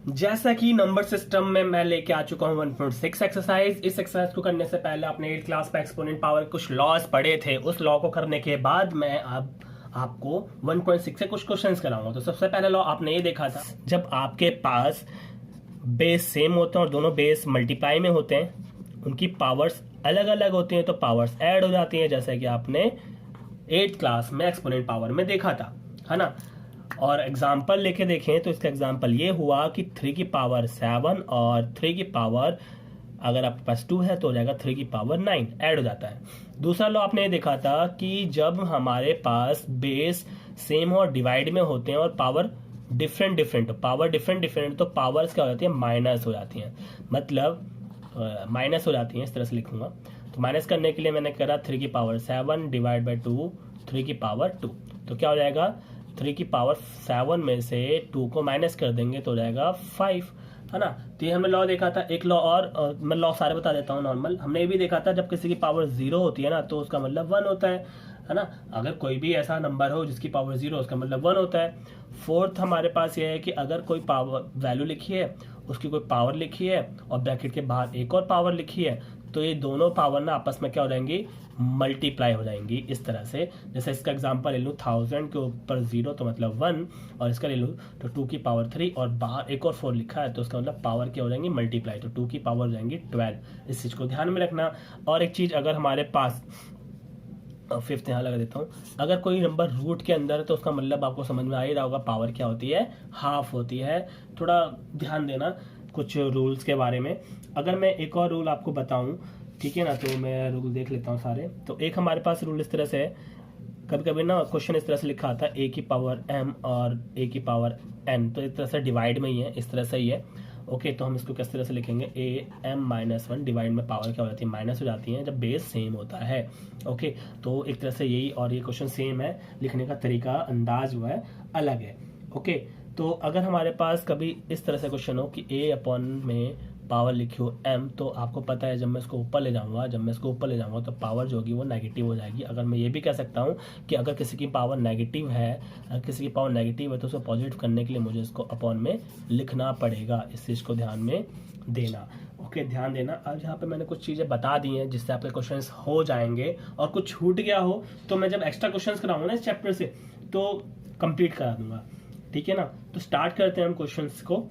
जैसा कि number system में मैं लेके आ चुका हूँ 1.6 एक्सरसाइज। इस एक्सरसाइज को करने से पहले आपने 8th क्लास में एक्सपोनेंट पावर कुछ लॉज पढ़े थे। उस लॉ को करने के बाद मैं अब आपको 1.6 से कुछ क्वेश्चंस कराऊंगा। तो सबसे पहला लॉ आपने ये देखा था, जब आपके पास बेस सेम होते हैं और दोनों बेस मल्टीप्लाई में होते हैं, उनकी पावर्स अलग अलग होती हैं तो पावर्स ऐड हो जाती हैं, जैसे कि आपने 8th क्लास में एक्सपोनेंट पावर में देखा था, है ना। और एग्जाम्पल लेके देखें तो इसका एग्जाम्पल ये हुआ कि 3 की पावर 7 और 3 की पावर, अगर आपके पास 2 है तो हो जाएगा 3 की पावर 9, ऐड हो जाता है। दूसरा लॉ आपने ये देखा था कि जब हमारे पास बेस सेम और डिवाइड में होते हैं और पावर डिफरेंट डिफरेंट तो पावर्स क्या हो जाती है, माइनस हो जाती हैं, मतलब माइनस हो जाती हैं, इस तरह से लिखूंगा। तो माइनस करने के लिए मैंने करा 3 की पावर 7 डिवाइड बाई 2, 3 की पावर 2, तो क्या हो जाएगा 3 की पावर 7 में से 2 को माइनस कर देंगे तो हो जाएगा 5, है ना। तो ये हमने लॉ देखा था। एक लॉ और मैं लॉ सारे बता देता हूँ नॉर्मल। हमने ये भी देखा था जब किसी की पावर 0 होती है ना तो उसका मतलब 1 होता है ना। अगर कोई भी ऐसा नंबर हो जिसकी पावर 0 उसका मतलब 1 होता है। फोर्थ हमारे पास ये है कि अगर कोई पावर वैल्यू लिखी है, उसकी कोई पावर लिखी है और ब्रैकेट के बाहर एक और पावर लिखी है, तो ये दोनों पावर ना आपस में क्या हो जाएंगी, मल्टीप्लाई हो जाएंगी इस तरह से। जैसे इसका एग्जांपल ले लूँ, 1000 के ऊपर 0 तो मतलब 1, और इसका ले लूँ तो 2 की पावर 3 और बाहर एक और 4 लिखा है तो उसका मतलब पावर क्या हो जाएंगी, मल्टीप्लाई, तो 2 की पावर हो जाएंगी 12। इस चीज़ को ध्यान में रखना। और एक चीज़, अगर हमारे पास फिफ्थ यहाँ लगा देता हूँ, अगर कोई नंबर रूट के अंदर है तो उसका मतलब आपको समझ में आ ही रहा होगा, पावर क्या होती है, हाफ होती है। थोड़ा ध्यान देना कुछ रूल्स के बारे में। अगर मैं एक और रूल आपको बताऊं, ठीक है ना, तो मैं रूल देख लेता हूँ सारे। तो एक हमारे पास रूल इस तरह से है, कभी कभी ना क्वेश्चन इस तरह से लिखा आता है a की पावर m और a की पावर n, तो इस तरह से डिवाइड में ही है, इस तरह से ही है। ओके, तो हम इसको किस तरह से लिखेंगे, a m माइनस 1 डिवाइड में पावर क्या हो जाती है, माइनस हो जाती है जब बेस सेम होता है। ओके, तो एक तरह से यही, और ये क्वेश्चन सेम है, लिखने का तरीका अंदाज जो है अलग है। ओके, तो अगर हमारे पास कभी इस तरह से क्वेश्चन हो कि a अपॉन में पावर लिखी हो m, तो आपको पता है जब मैं इसको ऊपर ले जाऊंगा तो पावर जो होगी वो नेगेटिव हो जाएगी। अगर मैं ये भी कह सकता हूँ कि अगर किसी की पावर नेगेटिव है तो उसे पॉजिटिव करने के लिए मुझे इसको अपॉन में लिखना पड़ेगा। इस चीज़ को ध्यान में देना। ओके, ध्यान देना। अब यहाँ पे मैंने कुछ चीज़ें बता दी हैं जिससे आपके क्वेश्चंस हो जाएंगे, और कुछ छूट गया हो तो मैं जब एक्स्ट्रा क्वेश्चंस कराऊंगा ना इस चैप्टर से तो कंप्लीट करा दूंगा, ठीक है ना। तो स्टार्ट करते हैं हम क्वेश्चंस को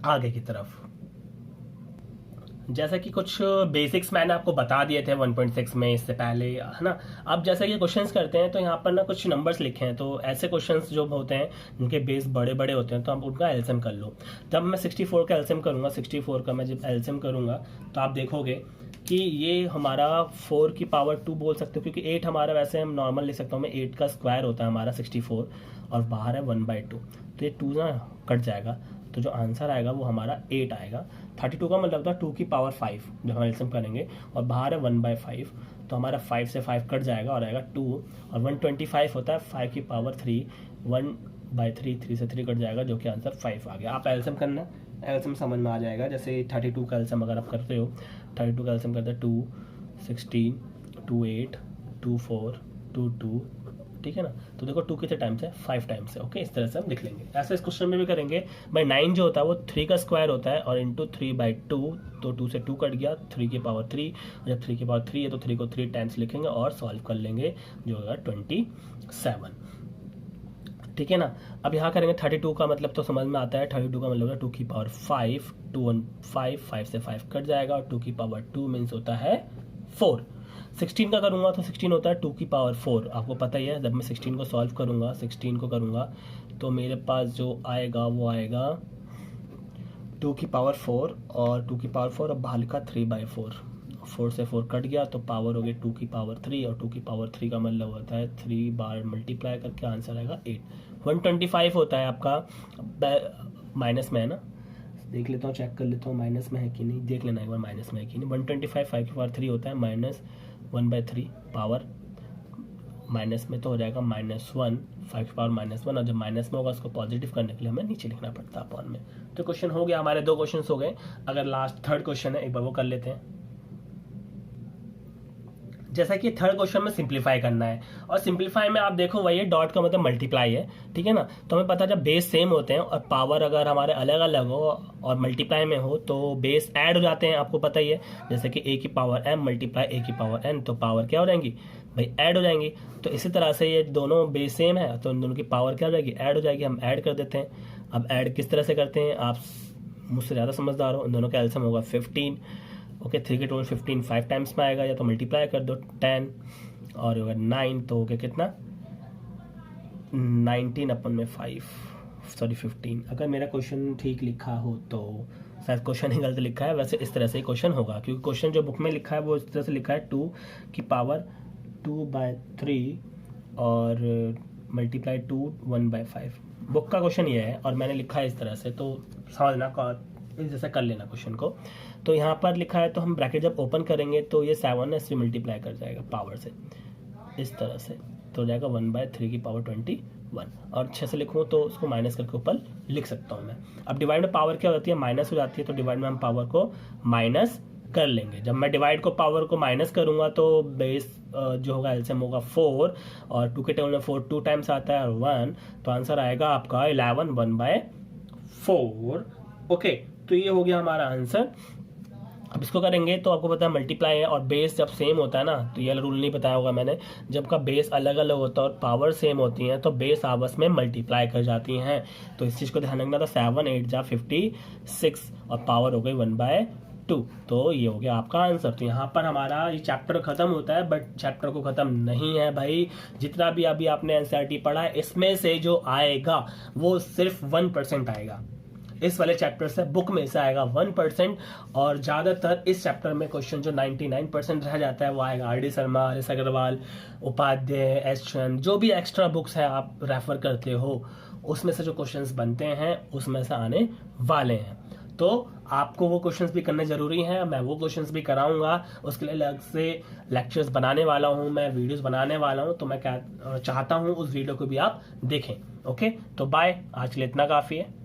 आगे की तरफ। जैसा कि कुछ बेसिक्स मैंने आपको बता दिए थे 1.6 में इससे पहले, है ना। अब जैसा कि क्वेश्चंस करते हैं तो यहाँ पर ना कुछ नंबर्स लिखे हैं, तो ऐसे क्वेश्चंस जो होते हैं जिनके बेस बड़े बड़े होते हैं तो आप उनका एलसीएम कर लो। जब मैं 64 का एलसीएम करूँगा, 64 का मैं जब एलसीएम करूँगा तो आप देखोगे कि ये हमारा 4 की पावर 2 बोल सकते हो, क्योंकि 8 हमारा वैसे हम नॉर्मल लिख सकता हूँ मैं, 8 का स्क्वायर होता है हमारा 64 और बाहर है 1/2, तो ये 2 ना कट जाएगा, तो जो आंसर आएगा वो हमारा 8 आएगा। 32 का मतलब था 2 की पावर 5 जब हम एलसीएम करेंगे, और बाहर है 1/5, तो हमारा 5 से 5 कट जाएगा और आएगा 2, और 125 होता है 5 की पावर 3, 1/3, 3 से 3 कट जाएगा, जो कि आंसर 5 आ गया। आप एलसीएम करना, एलसीएम समझ में आ जाएगा। जैसे 32 का एलसीएम अगर आप करते हो, 32 का एलसीएम करते हैं 2, 16, 2, 8, 2, 4, 2, 2, ठीक है ना। तो देखो 2 कितने टाइम्स है, 5 टाइम्स है। ओके, इस तरह से हम लिख लेंगे। ऐसे इस क्वेश्चन में भी करेंगे। भाई 9 जो होता है वो 3 का स्क्वायर होता है और इंटू 3/2, तो 2 से 2 कट गया, 3 की पावर 3, और जब 3 की पावर 3 है तो 3 को 3 टाइम्स लिखेंगे और सॉल्व कर लेंगे, जो होगा 27, ठीक है ना। अब यहाँ करेंगे 32 का मतलब तो समझ में आता है, 32 का मतलब 2 की पावर 5, 2 1 5, 5 से 5 कट जाएगा, और 2 की पावर 2 मीन्स होता है 4। 16 का करूँगा तो 16 होता है 2 की पावर 4, आपको पता ही है। जब मैं 16 को सॉल्व करूँगा, 16 को करूँगा तो मेरे पास जो आएगा वो आएगा 2 की पावर 4 और 2 की पावर 4 और बाहर लिखा 3/4, 4 से 4 कट गया तो पावर हो गई 2 की पावर 3, और 2 की पावर 3 का मतलब होता है 3 बार मल्टीप्लाई करके आंसर आएगा 8। 125 होता है आपका, माइनस में है ना, देख लेता हूँ, चेक कर लेता हूँ माइनस में है कि नहीं, देख लेना एक बार माइनस में है कि नहीं। 125 5 की पावर 3 होता है माइनस 1/3 पावर, माइनस में तो हो जाएगा -1, 5 की पावर -1, और जब माइनस में होगा उसको पॉजिटिव करने के लिए हमें नीचे लिखना पड़ता है अपॉन में। तो क्वेश्चन हो गया, हमारे 2 क्वेश्चन हो गए। अगर लास्ट थर्ड क्वेश्चन है, एक बार वो कर लेते हैं। जैसा कि थर्ड क्वेश्चन में सिंप्लीफाई करना है, और सिंप्लीफाई में आप देखो वही डॉट का मतलब मल्टीप्लाई है, ठीक है ना। तो हमें पता है जब बेस सेम होते हैं और पावर अगर हमारे अलग अलग हो और मल्टीप्लाई में हो तो बेस ऐड हो जाते हैं, आपको पता ही है। जैसे कि a की पावर m मल्टीप्लाई a की पावर n, तो पावर क्या हो जाएंगी भाई, ऐड हो जाएंगी। तो इसी तरह से ये दोनों बेस सेम है तो इन दोनों की पावर क्या हो जाएगी, ऐड हो जाएगी। हम ऐड कर देते हैं। अब ऐड किस तरह से करते हैं, आप मुझसे ज़्यादा समझदार हो। इन दोनों का एलसीएम होगा 15। ओके, 3 के टोटल 15 5 टाइम्स में आएगा, या तो मल्टीप्लाई कर दो 10 और अगर 9 तो हो गया कितना 19 अपन में 15। अगर मेरा क्वेश्चन ठीक लिखा हो तो शायद क्वेश्चन ही गलत लिखा है, वैसे इस तरह से ही क्वेश्चन होगा, क्योंकि क्वेश्चन जो बुक में लिखा है वो इस तरह से लिखा है 2 की पावर 2/3 और मल्टीप्लाई 2 1/5। बुक का क्वेश्चन ये है और मैंने लिखा है इस तरह से, तो समझना इस जैसा कर लेना क्वेश्चन को। तो यहाँ पर लिखा है तो हम ब्रैकेट जब ओपन करेंगे तो ये 7 से मल्टीप्लाई कर जाएगा पावर से इस तरह से, तो हो जाएगा 1/3 की पावर 21। और 6 से लिखूँ तो उसको माइनस करके ऊपर लिख सकता हूँ मैं। अब डिवाइड में पावर क्या होती है, माइनस हो जाती है, तो डिवाइड में हम पावर को माइनस कर लेंगे। जब मैं डिवाइड को पावर को माइनस करूंगा तो बेस जो होगा एलसीएम होगा 4, और 2 के टेबल में 4 2 टाइम्स आता है और 1, तो आंसर आएगा आपका 11 1/4। ओके, तो ये हो गया हमारा आंसर। अब इसको करेंगे तो आपको पता है मल्टीप्लाई है, और बेस जब सेम होता है ना, तो ये रूल नहीं बताया होगा मैंने, जब का बेस अलग अलग होता है और पावर सेम होती है तो बेस आपस में मल्टीप्लाई कर जाती हैं। तो इस चीज़ को ध्यान रखना। तो 7 8 जा 56 और पावर हो गई 1/2। तो ये हो गया आपका आंसर। तो यहाँ पर हमारा ये चैप्टर खत्म होता है, बट चैप्टर को खत्म नहीं है भाई। जितना भी अभी आपने एनसीईआरटी पढ़ा है इसमें से जो आएगा वो सिर्फ 1% आएगा। इस वाले चैप्टर से बुक में से आएगा 1%, और ज़्यादातर इस चैप्टर में क्वेश्चन जो 99% रह जाता है वो आएगा R D. Sharma, R S. Agarwal, Upadhyay, S Chand, जो भी एक्स्ट्रा बुक्स है आप रेफर करते हो उसमें से जो क्वेश्चंस बनते हैं उसमें से आने वाले हैं। तो आपको वो क्वेश्चंस भी करने ज़रूरी हैं, मैं वो क्वेश्चंस भी कराऊंगा। उसके लिए अलग से लेक्चर्स बनाने वाला हूँ, मैं वीडियोस बनाने वाला हूँ, तो मैं क्या चाहता हूँ उस वीडियो को भी आप देखें। ओके, तो बाय, आज के लिए इतना काफ़ी है।